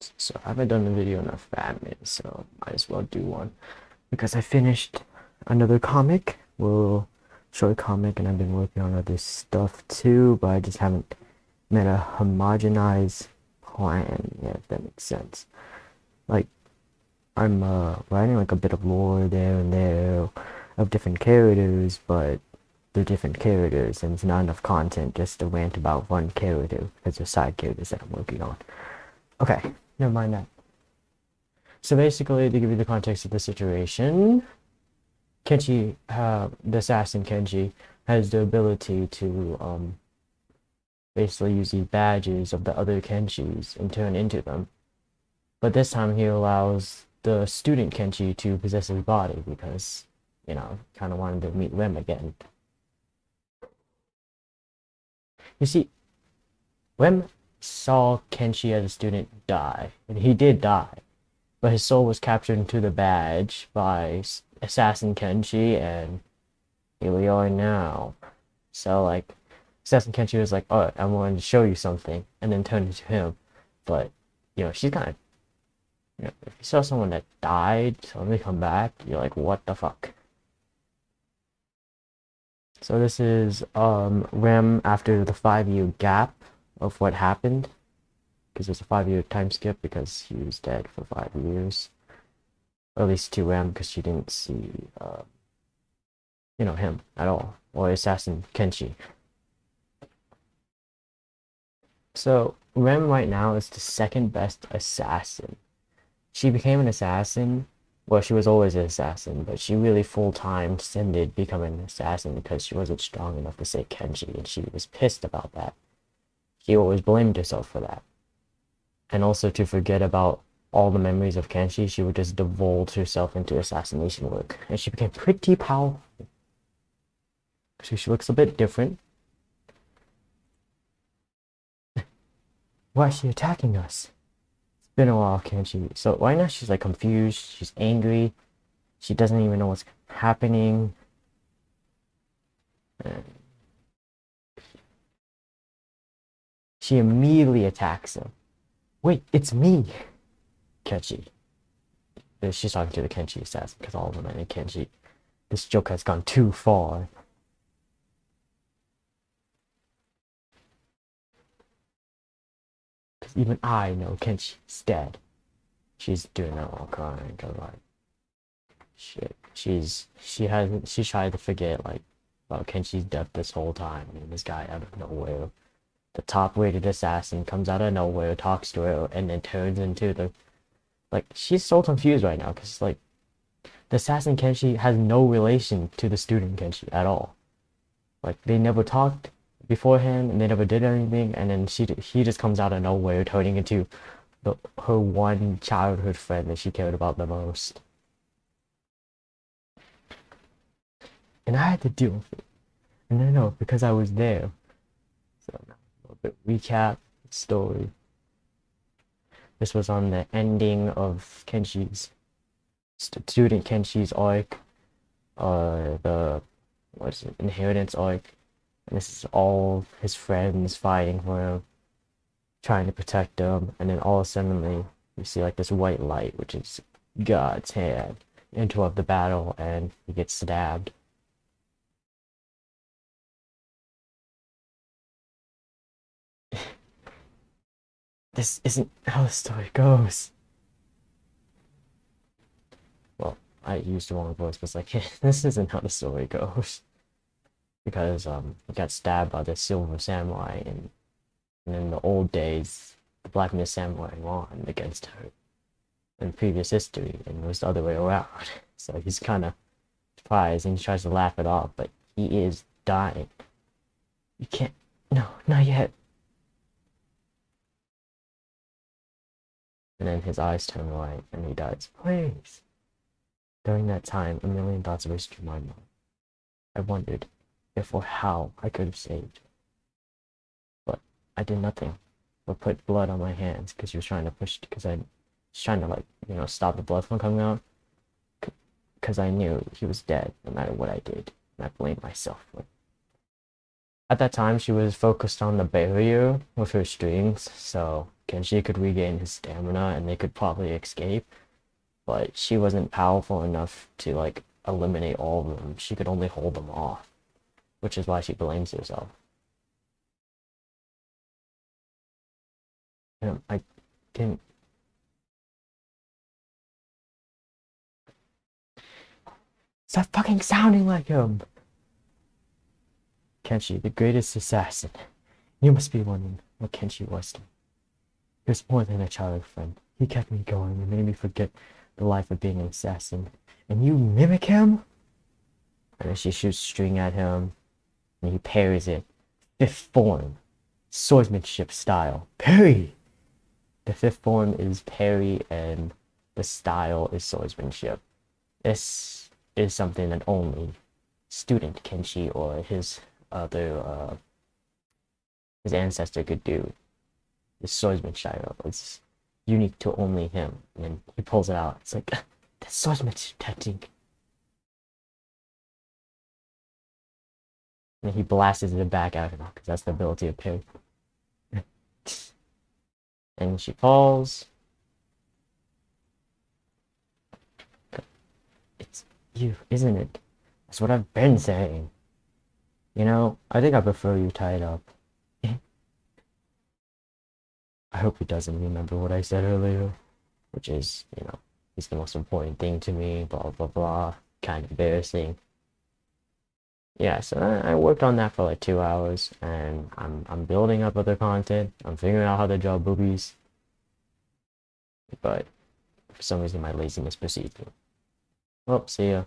guys. So I haven't done a video in a fat minute, so might as well do one. Because I finished another comic, well, short comic, and I've been working on other stuff too, but I just haven't made a homogenized plan yet, if that makes sense. Like, I'm writing like a bit of lore there and there of different characters, but they're different characters, and it's not enough content just to rant about one character because they're side characters that I'm working on. Okay, never mind that. So basically, to give you the context of the situation, Kenshi, the assassin Kenshi, has the ability to basically use these badges of the other Kenshis and turn into them. But this time he allows the student Kenshi to possess his body because, you know, kind of wanted to meet Rem again. You see, Rem saw Kenshi as a student die, and he did die, but his soul was captured into the badge by Assassin Kenshi, and here we are now. So, like, Assassin Kenshi was like, oh, I wanted to show you something, and then turned into him. But, you know, she's kind of, you know, if you saw someone that died, suddenly come back, you're like, what the fuck? So this is Rem after the 5-year gap of what happened, because there's a 5-year time skip because he was dead for 5 years, or at least to Rem because she didn't see you know, him at all, or Assassin Kenshi. So Rem right now is the second best assassin. She became an assassin. Well, she was always an assassin, but she really full-time ascended becoming an assassin because she wasn't strong enough to save Kenshi, and she was pissed about that. She always blamed herself for that. And also to forget about all the memories of Kenshi, she would just divulge herself into assassination work. And she became pretty powerful. So she looks a bit different. Why is she attacking us? It's been a while, Kenshi. So right now she's like confused, she's angry, she doesn't even know what's happening. And she immediately attacks him. Wait, it's me! Kenshi. She's talking to the Kenshi assassin because all of them are named Kenshi. This joke has gone too far. Because even I know Kenshi's dead. She's doing that while crying, cause like, shit. She's tried to forget like about Kenshi's death this whole time, and this guy out of nowhere, the top-rated assassin, comes out of nowhere, talks to her, and then turns into the, like, she's so confused right now because like the assassin Kenshi has no relation to the student Kenshi at all. Like, they never talked beforehand, and they never did anything, and then he just comes out of nowhere, turning into her one childhood friend that she cared about the most. And I had to deal with it. And I know because I was there. So now a little bit recap story. This was on the ending of Kenshi's student Kenshi's arc, the what's it, inheritance arc, and this is all his friends fighting for him, trying to protect him, and then all of a sudden you see like this white light, which is God's hand, interrupt the battle, and he gets stabbed. This isn't how the story goes. Well, I used the wrong voice, but it's like, this isn't how the story goes. Because he got stabbed by the Silver Samurai, and in the old days, the Black Mist Samurai won against her in previous history, and it was the other way around. So he's kind of surprised, and he tries to laugh it off, but he is dying. You can't. No, not yet. And then his eyes turn white, and he dies. Please. During that time, a million thoughts raced through my mind. I wondered if or how I could have saved. But I did nothing but put blood on my hands because he was trying to push, because I was trying to, like, you know, stop the blood from coming out. Because I knew he was dead no matter what I did, and I blamed myself for it. At that time, she was focused on the barrier with her strings, so Kenshi could regain his stamina and they could probably escape. But she wasn't powerful enough to like eliminate all of them. She could only hold them off, which is why she blames herself. And I didn't. Stop fucking sounding like him! Kenshi, the greatest assassin. You must be wondering what Kenshi was to me. He was more than a childhood friend. He kept me going and made me forget the life of being an assassin. And you mimic him? And then she shoots string at him, and he parries it. Fifth form. Swordsmanship style. Parry! The fifth form is parry, and the style is swordsmanship. This is something that only student Kenshi or his other his ancestor could do. The swordsman style is unique to only him, and he pulls it out. It's like the swordsman technique. And he blasts it back out of him because that's the ability of parry. And she falls. It's you, isn't it? That's what I've been saying. You know, I think I prefer you tied up. I hope he doesn't remember what I said earlier, which is, you know, he's the most important thing to me, blah, blah, blah. Kind of embarrassing. Yeah, so I worked on that for like 2 hours, and I'm building up other content. I'm figuring out how to draw boobies, but for some reason my laziness precedes me. Well, see ya.